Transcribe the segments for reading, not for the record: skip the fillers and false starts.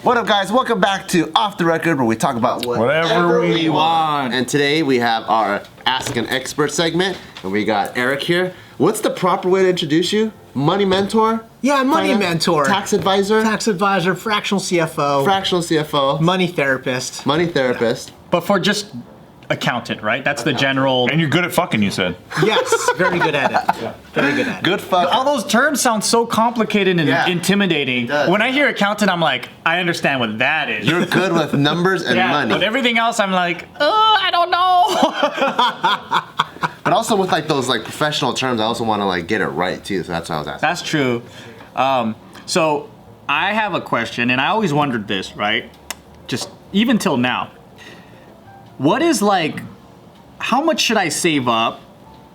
What up, guys? Welcome back to Off the Record, where we talk about whatever we want. And today we have our Ask an Expert segment, and we got Eric here. What's the proper way to introduce you? Money mentor? Yeah, money mentor. Tax advisor? Tax advisor, fractional CFO. Fractional CFO. Money therapist. Money therapist. But for just accountant, right? That's the general. And you're good at fucking, you said. Yes, very good at it. Yeah. Very good at it. Good fuck. All those terms sound so complicated and intimidating. does. When I hear accountant, I'm like, I understand what that is. You're good with numbers and money. But everything else, I'm like, I don't know. But also with like those like professional terms, I also want to like get it right too. So that's what I was asking. That's true. So I have a question, and I always wondered this, right? Just even till now. What is like, how much should I save up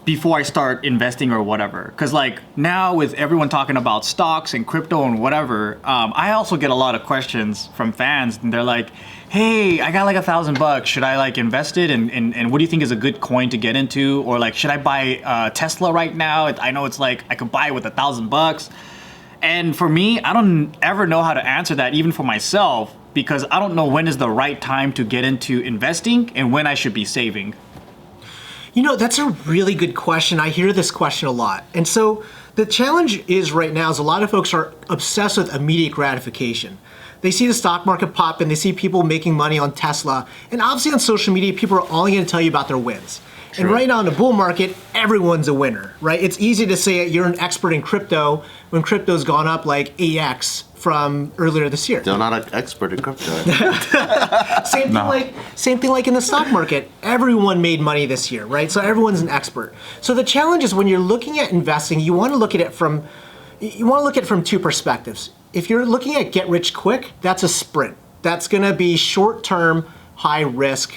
before I start investing or whatever? Because like now with everyone talking about stocks and crypto and whatever, I also get a lot of questions from fans, and they're like, hey, I got like $1,000. Should I like invest it? And what do you think is a good coin to get into? Or like, should I buy Tesla right now? I know it's like, I could buy it with $1,000. And for me, I don't ever know how to answer that, even for myself, because I don't know when is the right time to get into investing and when I should be saving. You know, that's a really good question. I hear this question a lot. And so the challenge is right now is a lot of folks are obsessed with immediate gratification. They see the stock market pop and they see people making money on Tesla. And obviously on social media, people are only going to tell you about their wins. True. And right now in the bull market, everyone's a winner, right? It's easy to say you're an expert in crypto when crypto's gone up like 8x from earlier this year. Still not an expert in crypto. Same thing like in the stock market. Everyone made money this year, right? So everyone's an expert. So the challenge is when you're looking at investing, you want to look at it from two perspectives. If you're looking at get rich quick, that's a sprint. That's going to be short term, high risk,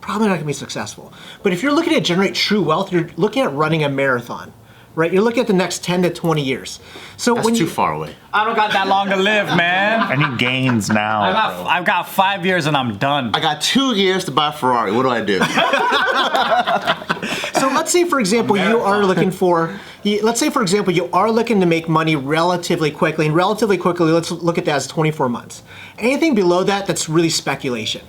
probably not going to be successful. But if you're looking at generate true wealth, you're looking at running a marathon, right? You're looking at the next 10 to 20 years. So That's too far away. I don't got that long to live, man. I need gains now. I've got 5 years and I'm done. I got 2 years to buy a Ferrari. What do I do? So let's say, for example, you are looking to make money relatively quickly. And relatively quickly, let's look at that as 24 months. Anything below that, that's really speculation.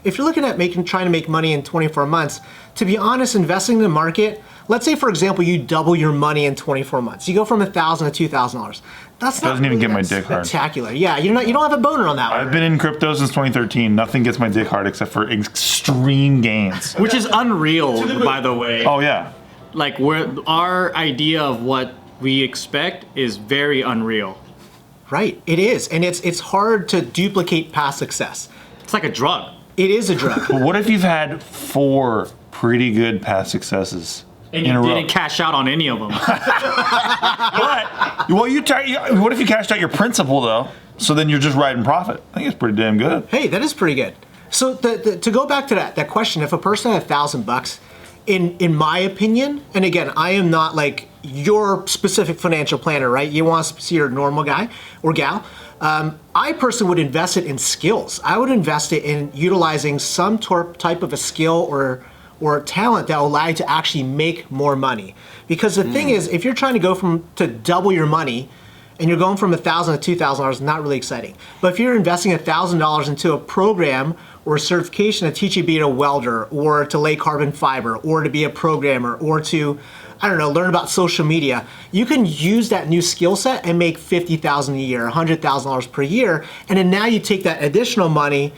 If you're looking at trying to make money in 24 months, to be honest, investing in the market, let's say, for example, you double your money in 24 months. You go from $1,000 to $2,000. That's not doesn't even get my dick hard. Spectacular. Yeah, you don't have a boner on that one. I've been in crypto since 2013. Nothing gets my dick hard except for extreme gains. Which is unreal, by the way. Oh yeah. Like our idea of what we expect is very unreal. Right, it is, and it's hard to duplicate past success. It's like a drug. It is a drug. But what if you've had 4 pretty good past successes And in you a row? didn't cash out on any of them. But what if you cashed out your principal though? So then you're just riding profit. I think it's pretty damn good. Hey, that is pretty good. So to go back to that question, if a person had $1,000, in my opinion, and again, I am not like your specific financial planner, right? You want to see your normal guy or gal. I personally would invest it in skills. I would invest it in utilizing some type of a skill or talent that will allow you to actually make more money. Because the thing is, if you're trying to go to double your money, and you're going from $1,000 to $2,000, not really exciting. But if you're investing $1,000 into a program or a certification to teach you to be a welder, or to lay carbon fiber, or to be a programmer, or to, I don't know, learn about social media, you can use that new skill set and make $50,000 a year, $100,000 per year, and then now you take that additional money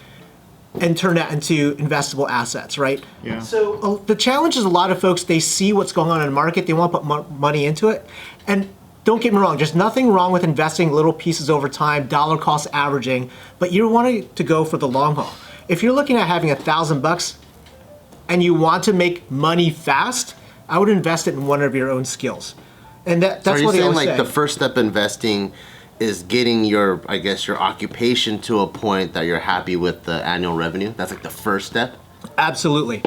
and turn that into investable assets, right? Yeah. So the challenge is a lot of folks, they see what's going on in the market, they want to put money into it, and don't get me wrong, there's nothing wrong with investing little pieces over time, dollar cost averaging, but you're wanting to go for the long haul. If you're looking at having $1,000 and you want to make money fast, I would invest it in one of your own skills. And that's so are you what they saying always like say. the first step investing is getting your occupation to a point that you're happy with the annual revenue? That's like the first step? Absolutely.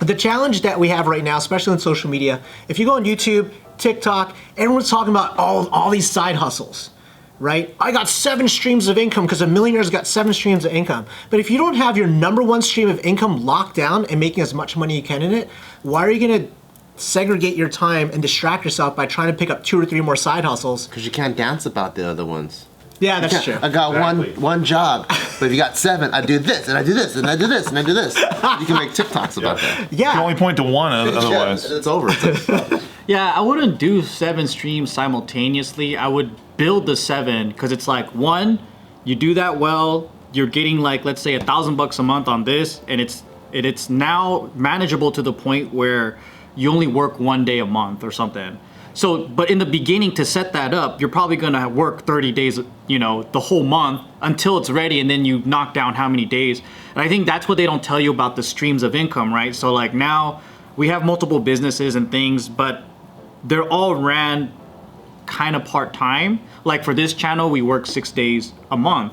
The challenge that we have right now, especially on social media, if you go on YouTube, TikTok, everyone's talking about all these side hustles, right? I got 7 streams of income because a millionaire's got 7 streams of income. But if you don't have your number one stream of income locked down and making as much money you can in it, why are you going to segregate your time and distract yourself by trying to pick up 2 or 3 more side hustles? Because you can't dance about the other ones. Yeah, that's true. I got one job, but if you got 7, I do this, and I do this, and I do this, and I do this. You can make TikToks about that. Yeah. You can only point to one otherwise. Yeah, it's over. Yeah, I wouldn't do 7 streams simultaneously. I would build the 7 because it's like, one, you do that well, you're getting like, let's say $1,000 a month on this, and it's now manageable to the point where you only work 1 day a month or something. So, but in the beginning to set that up, you're probably gonna work 30 days, the whole month until it's ready, and then you knock down how many days. And I think that's what they don't tell you about the streams of income, right? So like now we have multiple businesses and things, but they're all ran kind of part-time. Like for this channel, we work 6 days a month.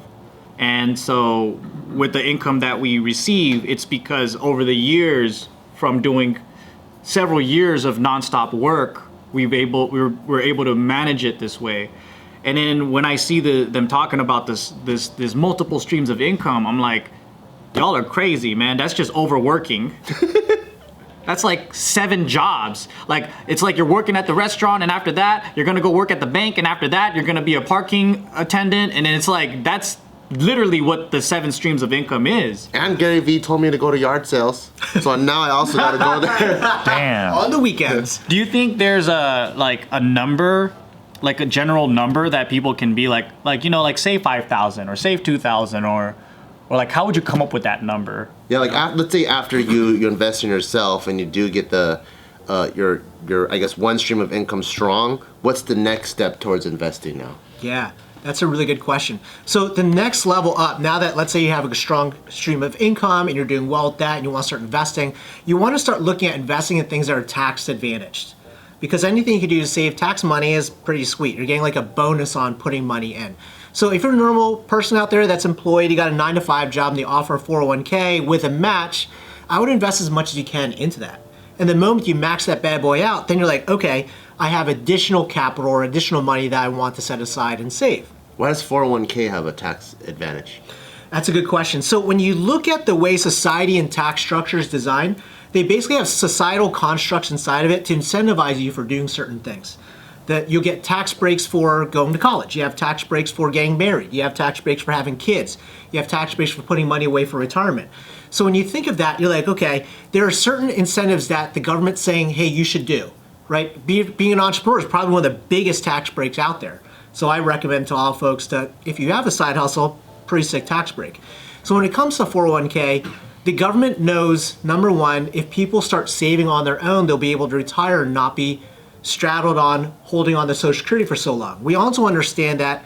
And so with the income that we receive, it's because over the years from doing several years of nonstop work, we're able to manage it this way. And then when I see them talking about this multiple streams of income, I'm like, y'all are crazy, man. That's just overworking. That's like 7 jobs. Like, it's like you're working at the restaurant, and after that, you're gonna go work at the bank, and after that, you're gonna be a parking attendant, and then it's like, that's literally what the 7 streams of income is. And Gary Vee told me to go to yard sales, so now I also got to go there. Damn. On the weekends. Do you think there's a number, like a general number that people can be like save 5,000 or save 2,000 or like how would you come up with that number? Yeah, like let's say after you invest in yourself and you do get the your I guess one stream of income strong, what's the next step towards investing now? Yeah, that's a really good question. So the next level up, now that let's say you have a strong stream of income and you're doing well with that and you want to start investing, you want to start looking at investing in things that are tax advantaged. Because anything you can do to save tax money is pretty sweet. You're getting like a bonus on putting money in. So if you're a normal person out there that's employed, you got a 9-to-5 job and they offer a 401k with a match, I would invest as much as you can into that. And the moment you max that bad boy out, then you're like, okay, I have additional capital or additional money that I want to set aside and save. Why does 401k have a tax advantage? That's a good question. So when you look at the way society and tax structure is designed, they basically have societal constructs inside of it to incentivize you for doing certain things. That you'll get tax breaks for going to college. You have tax breaks for getting married. You have tax breaks for having kids. You have tax breaks for putting money away for retirement. So when you think of that, you're like, okay, there are certain incentives that the government's saying, hey, you should do, right? Being an entrepreneur is probably one of the biggest tax breaks out there. So I recommend to all folks that if you have a side hustle, pretty sick tax break. So when it comes to 401k, the government knows, number one, if people start saving on their own, they'll be able to retire and not be straddled on holding on to Social Security for so long. We also understand that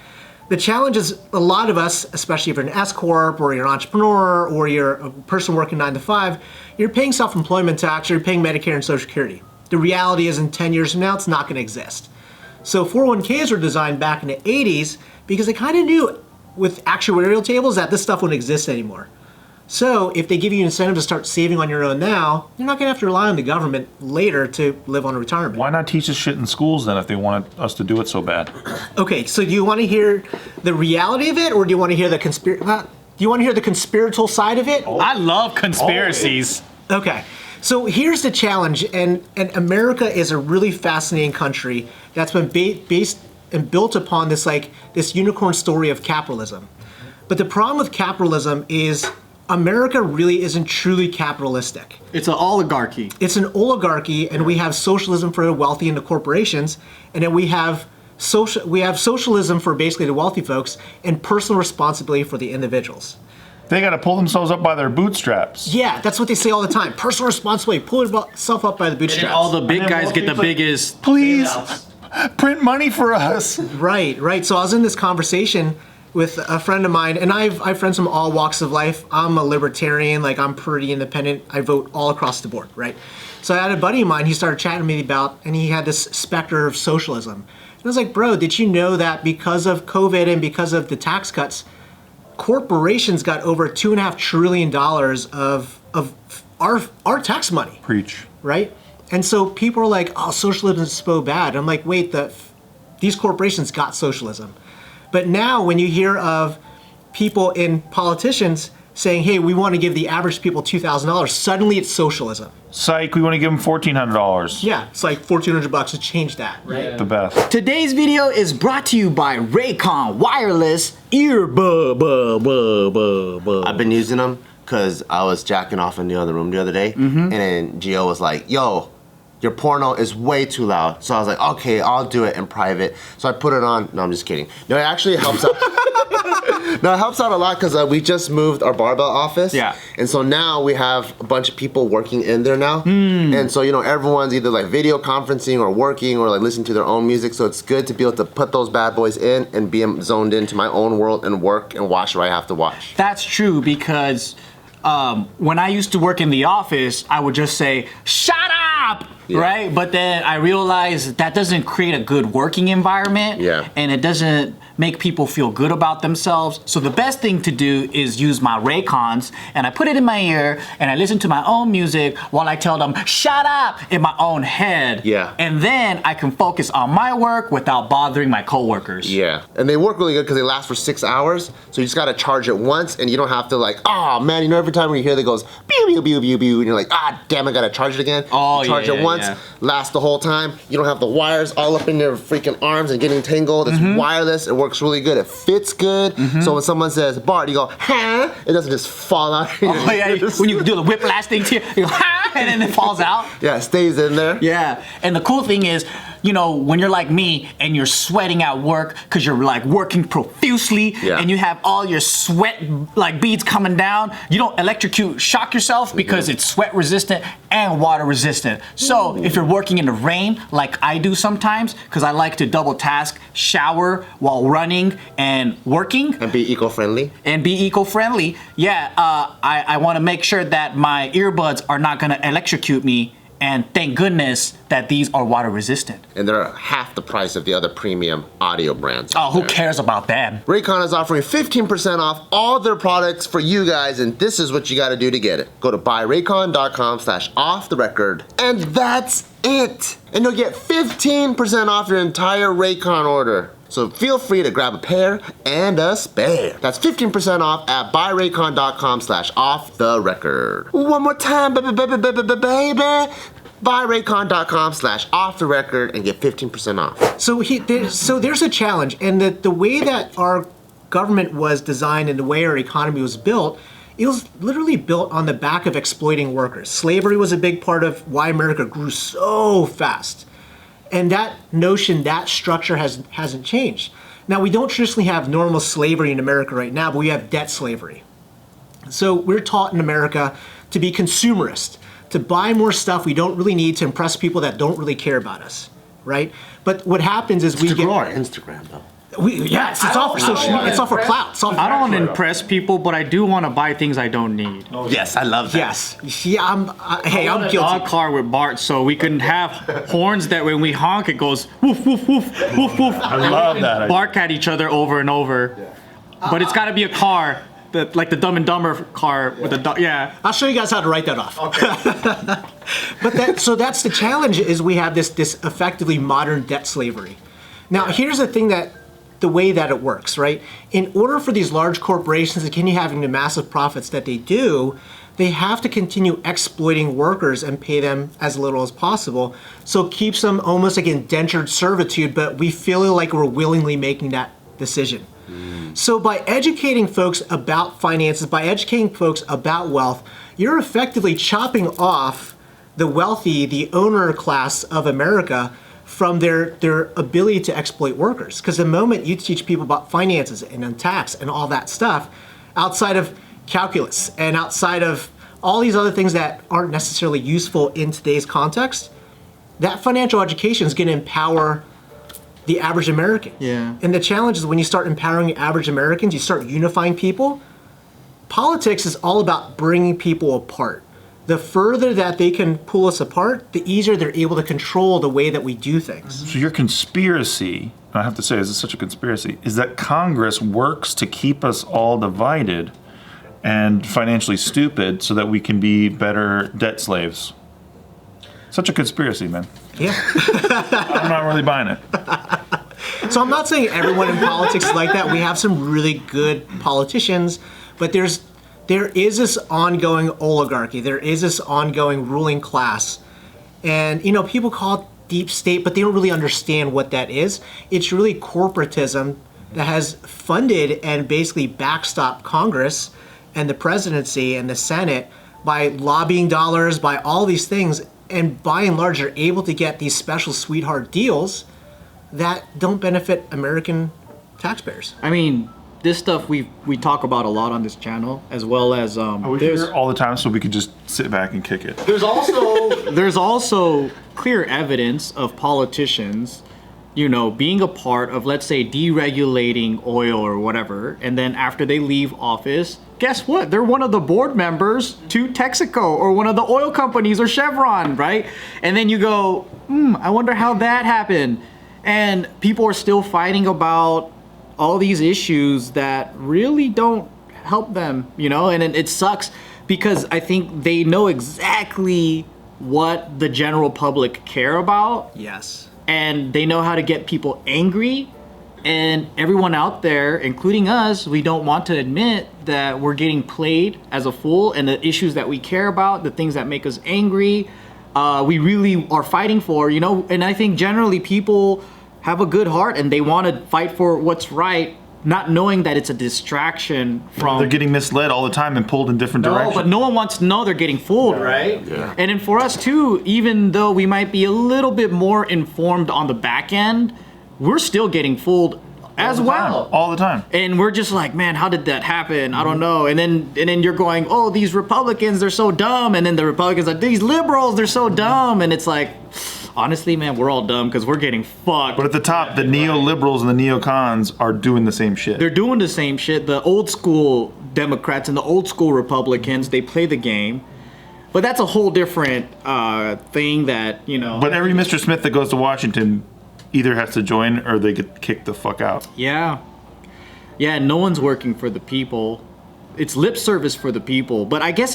the challenge is a lot of us, especially if you're an S Corp or you're an entrepreneur or you're a person working 9 to 5, you're paying self-employment tax or you're paying Medicare and Social Security. The reality is in 10 years from now, it's not going to exist. So 401ks were designed back in the 80s because they kind of knew with actuarial tables that this stuff wouldn't exist anymore. So if they give you an incentive to start saving on your own now, you're not going to have to rely on the government later to live on retirement. Why not teach us shit in schools then if they wanted us to do it so bad? Okay, so do you want to hear the reality of it, or do you want to hear the conspiratorial side of it? I love conspiracies. Okay, so here's the challenge, and America is a really fascinating country that's been based and built upon this unicorn story of capitalism. But the problem with capitalism is America really isn't truly capitalistic. It's an oligarchy. It's an oligarchy, and we have socialism for the wealthy and the corporations, and then we have socialism for basically the wealthy folks and personal responsibility for the individuals. They got to pull themselves up by their bootstraps. Yeah, that's what they say all the time. Personal responsibility, pull yourself up by the bootstraps. And all the big guys get the biggest. Please, print money for us. Right. So I was in this conversation with a friend of mine, and I have friends from all walks of life. I'm a libertarian, I'm pretty independent. I vote all across the board, right? So I had a buddy of mine he started chatting to me about, and he had this specter of socialism. And I was like, bro, did you know that because of COVID and because of the tax cuts, corporations got over $2.5 trillion of our tax money? Preach. Right? And so people are like, oh, socialism is so bad. I'm like, wait, these corporations got socialism. But now when you hear of people in politicians saying, hey, we want to give the average people $2,000, suddenly it's socialism. Psych, we want to give them $1,400. Yeah, it's like $1,400 to change that, right? The best. Today's video is brought to you by Raycon wireless earbud. I've been using them because I was jacking off in the other room the other day, and then Gio was like, yo, your porno is way too loud. So I was like, okay, I'll do it in private. So I put it on. No, I'm just kidding. No, it actually helps out. No, it helps out a lot because we just moved our barbell office. Yeah. And so now we have a bunch of people working in there now. And so, you know, everyone's either like video conferencing or working or like listening to their own music. So it's good to be able to put those bad boys in and be zoned into my own world and work and watch what I have to watch. That's true because when I used to work in the office, I would just say, shut up! Yeah. Right? But then I realized that doesn't create a good working environment. Yeah. And it doesn't make people feel good about themselves. So the best thing to do is use my Raycons and I put it in my ear and I listen to my own music while I tell them, shut up, in my own head. Yeah. And then I can focus on my work without bothering my coworkers. Yeah, and they work really good because they last for 6 hours. So you just gotta charge it once, and you don't have to like, oh man, you know, every time when you hear that goes pew pew pew pew pew, and you're like, ah, damn, I gotta charge it again. Oh, you charge yeah, it once, yeah. lasts the whole time. You don't have the wires all up in your freaking arms and getting tangled. It's wireless. It works really good. It fits good. So when someone says Bart, you go, huh? It doesn't just fall out. Oh yeah, when you do the whiplash thing to you go, ha, and then it falls out. Yeah, it stays in there. Yeah, and the cool thing is, you know, when you're like me and you're sweating at work because you're like working profusely and you have all your sweat like beads coming down, you don't shock yourself because it's sweat resistant and water resistant. So if you're working in the rain like I do sometimes, because I like to double task, shower while running and working. And be eco-friendly. Yeah, I want to make sure that my earbuds are not going to electrocute me. And thank goodness that these are water resistant. And they're half the price of the other premium audio brands. Oh, who cares about them? Raycon is offering 15% off all their products for you guys, and this is what you gotta do to get it. Go to buyraycon.com/offtherecord, and that's it. And you'll get 15% off your entire Raycon order. So feel free to grab a pair and a spare. That's 15% off at buyraycon.com/offtherecord. One more time, baby. Buyraycon.com/offtherecord and get 15% off. So there's a challenge, and the way that our government was designed and the way our economy was built, it was literally built on the back of exploiting workers. Slavery was a big part of why America grew so fast. And that notion, that structure hasn't changed. Now, we don't traditionally have normal slavery in America right now, but we have debt slavery. So we're taught in America to be consumerist, to buy more stuff we don't really need to impress people that don't really care about us, right? But what happens is we get... Instagram, though. Yes, it's all for social media. It's all for clout. It's all for I don't want to impress people, but I do want to buy things I don't need. Yes, I love that. Yes. Yeah, I'm guilty. Dog car with Bart, so we can have horns that when we honk, it goes woof woof woof woof woof. I love that. Bark at each other over and over. But it's got to be a car, like the Dumb and Dumber car with a dog. Yeah. I'll show you guys how to write that off. Okay. But so that's the challenge, is we have this effectively modern debt slavery. Now, here's the thing the way that it works, right? In order for these large corporations to continue having the massive profits that they do, they have to continue exploiting workers and pay them as little as possible. So it keeps them almost like indentured servitude, but we feel like we're willingly making that decision. So by educating folks about finances, by educating folks about wealth, you're effectively chopping off the wealthy, the owner class of America, from their ability to exploit workers. Because the moment you teach people about finances and tax and all that stuff, outside of calculus and outside of all these other things that aren't necessarily useful in today's context, that financial education is going to empower the average American. Yeah. And the challenge is when you start empowering average Americans, you start unifying people. Politics is all about bringing people apart. The further that they can pull us apart, the easier they're able to control the way that we do things. So your conspiracy, I have to say, this is such a conspiracy, is that Congress works to keep us all divided and financially stupid so that we can be better debt slaves. Such a conspiracy, man. Yeah. I'm not really buying it. So I'm not saying everyone in politics is like that. We have some really good politicians, but there's there is this ongoing oligarchy. There is this ongoing ruling class. And, people call it deep state, but they don't really understand what that is. It's really corporatism that has funded and basically backstopped Congress and the presidency and the Senate by lobbying dollars, by all these things. And by and large, are able to get these special sweetheart deals that don't benefit American taxpayers. I mean, this stuff we talk about a lot on this channel, as well as We hear all the time, so we could just sit back and kick it. there's also clear evidence of politicians, being a part of, let's say, deregulating oil or whatever, and then after they leave office, guess what? They're one of the board members to Texaco or one of the oil companies or Chevron, right? And then you go, I wonder how that happened. And people are still fighting about all these issues that really don't help them, and it sucks because I think they know exactly what the general public care about. Yes. And they know how to get people angry. And everyone out there, including us, we don't want to admit that we're getting played as a fool, and the issues that we care about, the things that make us angry, we really are fighting for, and I think generally people have a good heart and they want to fight for what's right, not knowing that it's a distraction from... They're getting misled all the time and pulled in different directions. But no one wants to know they're getting fooled, right? Yeah. And then for us too, even though we might be a little bit more informed on the back end, we're still getting fooled as well. All the time. And we're just like, man, how did that happen? I don't know. And then you're going, oh, these Republicans, they're so dumb. And then the Republicans are, these liberals, they're so dumb. And it's like, honestly, man, we're all dumb because we're getting fucked. But at the top, the neoliberals and the neocons are doing the same shit. They're doing the same shit. The old school Democrats and the old school Republicans, they play the game. But that's a whole different thing that, But every Mr. Smith that goes to Washington either has to join or they get kicked the fuck out. Yeah. Yeah, no one's working for the people. It's lip service for the people. But I guess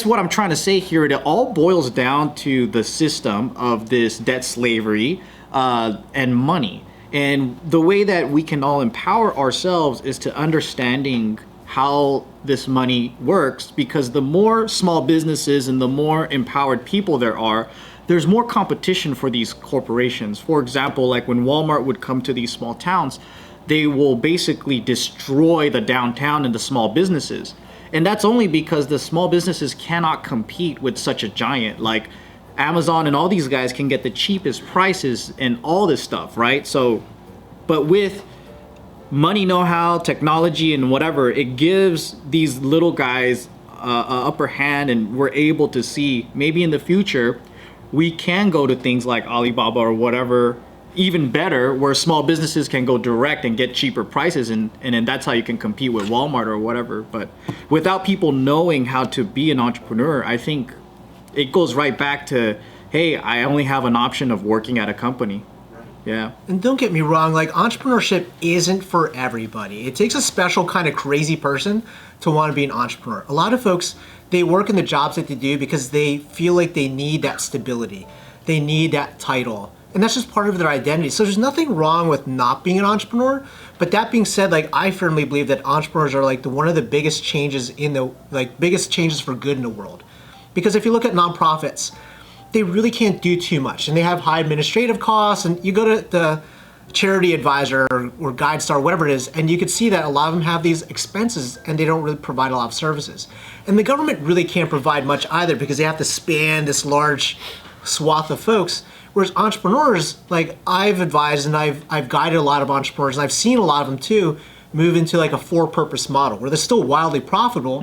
what I'm trying to say here, it all boils down to the system of this debt slavery and money. And the way that we can all empower ourselves is to understanding how this money works, because the more small businesses and the more empowered people there are, there's more competition for these corporations. For example, like when Walmart would come to these small towns, they will basically destroy the downtown and the small businesses. And that's only because the small businesses cannot compete with such a giant. Like Amazon and all these guys can get the cheapest prices and all this stuff, right? So, but with money, know-how, technology, and whatever, it gives these little guys a upper hand, and we're able to see maybe in the future we can go to things like Alibaba or whatever, even better, where small businesses can go direct and get cheaper prices, and then that's how you can compete with Walmart or whatever. But without people knowing how to be an entrepreneur, I think it goes right back to, hey, I only have an option of working at a company. Yeah. And don't get me wrong, like entrepreneurship isn't for everybody. It takes a special kind of crazy person to want to be an entrepreneur. A lot of folks, they work in the jobs that they do because they feel like they need that stability. They need that title. And that's just part of their identity. So there's nothing wrong with not being an entrepreneur. But that being said, like I firmly believe that entrepreneurs are like one of the biggest changes biggest changes for good in the world. Because if you look at nonprofits, they really can't do too much, and they have high administrative costs. And you go to the Charity Advisor or GuideStar, whatever it is, and you could see that a lot of them have these expenses and they don't really provide a lot of services. And the government really can't provide much either because they have to span this large swath of folks. Whereas entrepreneurs, like I've advised and I've guided a lot of entrepreneurs, and I've seen a lot of them too, move into like a for-purpose model where they're still wildly profitable,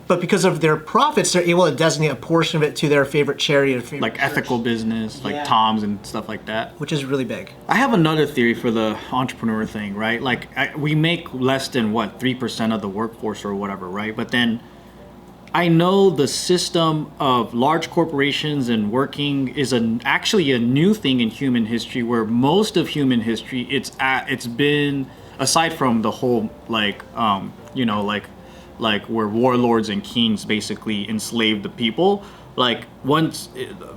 but because of their profits, they're able to designate a portion of it to their favorite charity or favorite like ethical business, like Tom's and stuff like that. which is really big. I have another theory for the entrepreneur thing, right? Like we make less than 3% of the workforce or whatever, right? But then I know the system of large corporations and working is actually a new thing in human history, where most of human history it's been, aside from the whole like where warlords and kings basically enslaved the people, like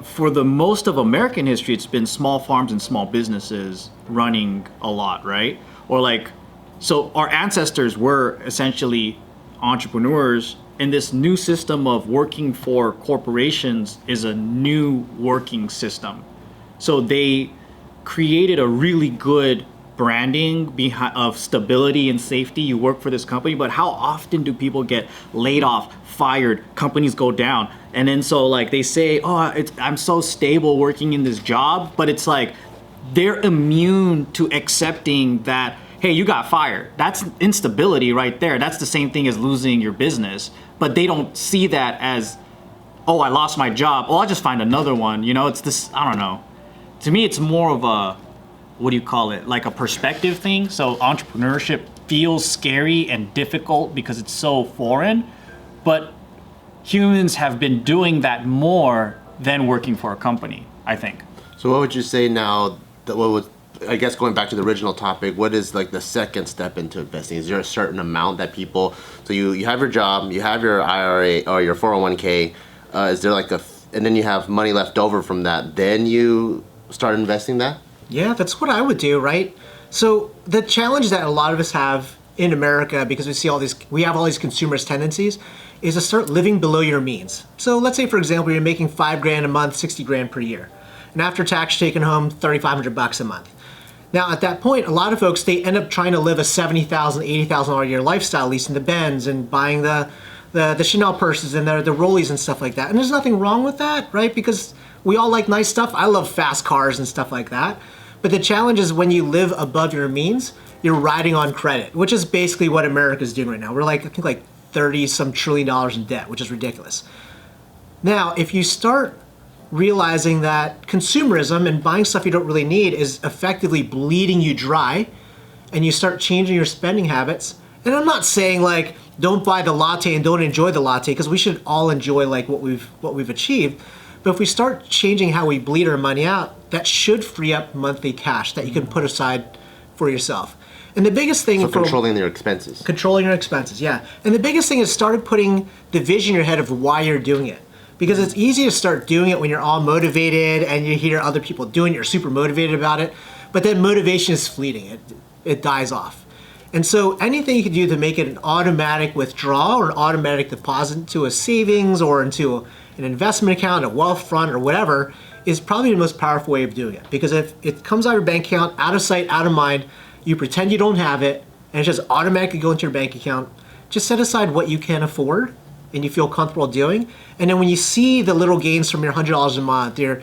for the most of American history, it's been small farms and small businesses running a lot, right? Or like, so our ancestors were essentially entrepreneurs, and this new system of working for corporations is a new working system. So they created a really good branding of stability and safety. You work for this company, but how often do people get laid off, fired, companies go down? And then so like they say, oh, I'm so stable working in this job, but it's like they're immune to accepting that, hey, you got fired. That's instability right there. That's the same thing as losing your business. But they don't see that as, oh, I lost my job. Oh, I'll just find another one. You know, it's this, I don't know. To me, it's more of a, what do you call it? Like a perspective thing. So entrepreneurship feels scary and difficult because it's so foreign, but humans have been doing that more than working for a company, I think. So what would you say now, that what would, I guess going back to the original topic, what is like the second step into investing? Is there a certain amount that people, so you have your job, you have your IRA or your 401k, is there like and then you have money left over from that, then you start investing that? Yeah, that's what I would do, right? So the challenge that a lot of us have in America, because we have all these consumers tendencies, is to start living below your means. So let's say, for example, you're making $5,000 a month, 60 grand per year. And after tax, taking home $3,500 a month. Now, at that point, a lot of folks, they end up trying to live a $70,000, $80,000 a year lifestyle, leasing the Benz and buying the Chanel purses and the Rollies and stuff like that. And there's nothing wrong with that, right? Because we all like nice stuff. I love fast cars and stuff like that. But the challenge is when you live above your means, you're riding on credit, which is basically what America's doing right now. We're like, I think like 30-some trillion dollars in debt, which is ridiculous. Now, if you start realizing that consumerism and buying stuff you don't really need is effectively bleeding you dry, and you start changing your spending habits, and I'm not saying like don't buy the latte and don't enjoy the latte, because we should all enjoy like what we've achieved. But if we start changing how we bleed our money out, that should free up monthly cash that you can put aside for yourself. And the biggest thing for controlling your expenses. Controlling your expenses, yeah. And the biggest thing is started putting the vision in your head of why you're doing it. Because it's easy to start doing it when you're all motivated and you hear other people doing it, you're super motivated about it, but then motivation is fleeting, it dies off. And so anything you can do to make it an automatic withdrawal or an automatic deposit into a savings or into an investment account, a wealth fund or whatever, is probably the most powerful way of doing it. Because if it comes out of your bank account, out of sight, out of mind, you pretend you don't have it, and it just automatically go into your bank account, just set aside what you can afford and you feel comfortable doing. And then when you see the little gains from your $100 a month, your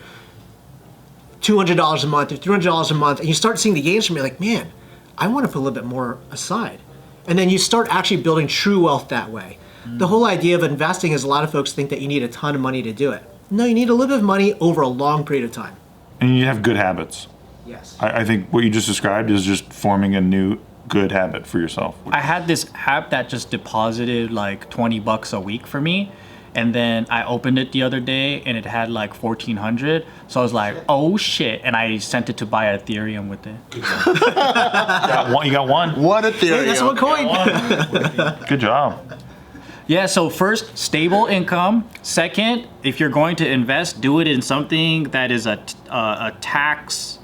$200 a month, or $300 a month, and you start seeing the gains from it, you're like, man, I want to put a little bit more aside. And then you start actually building true wealth that way. The whole idea of investing is a lot of folks think that you need a ton of money to do it. No, you need a little bit of money over a long period of time. And you have good habits. Yes. I think what you just described is just forming a new good habit for yourself. I had this app that just deposited like $20 a week for me. And then I opened it the other day and it had like 1,400. So I was like, oh shit. And I sent it to buy Ethereum with it. You got one. One Ethereum. Hey, that's one coin. Good job. Yeah, so first, stable income. Second, if you're going to invest, do it in something that is a tax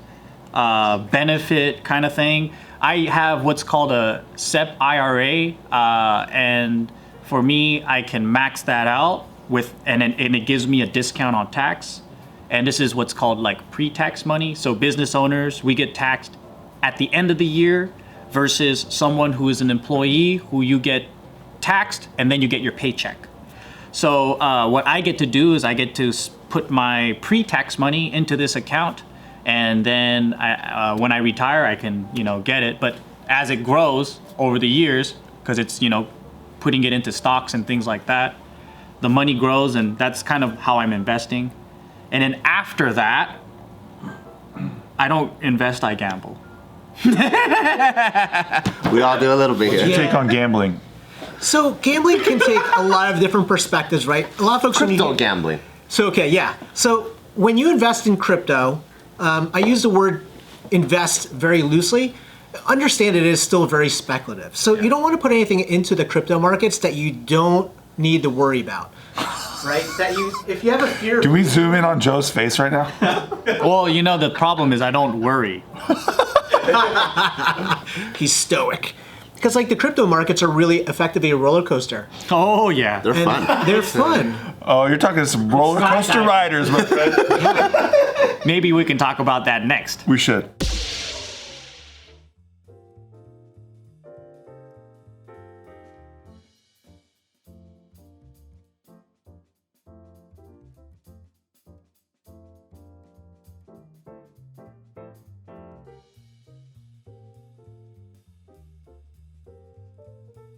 benefit kind of thing. I have what's called a SEP IRA, and for me, I can max that out and it gives me a discount on tax. And this is what's called like pre-tax money. So business owners, we get taxed at the end of the year versus someone who is an employee who you get taxed and then you get your paycheck. So what I get to do is I get to put my pre-tax money into this account, and then when I retire, I can get it. But as it grows over the years, because it's putting it into stocks and things like that, the money grows, and that's kind of how I'm investing. And then after that, I don't invest, I gamble. We all do a little bit here. What's your take on gambling? So gambling can take a lot of different perspectives, right? A lot of folks Crypto gambling. So okay, yeah. So when you invest in crypto, I use the word invest very loosely. Understand it is still very speculative. So you don't want to put anything into the crypto markets that you don't need to worry about, right? If you have a fear. Can we zoom in on Joe's face right now? Well, the problem is I don't worry. He's stoic. because like the crypto markets are really effectively a roller coaster. Oh yeah. They're And fun. they're fun. Oh, you're talking to some roller coaster riders, my friend. Maybe we can talk about that next. We should.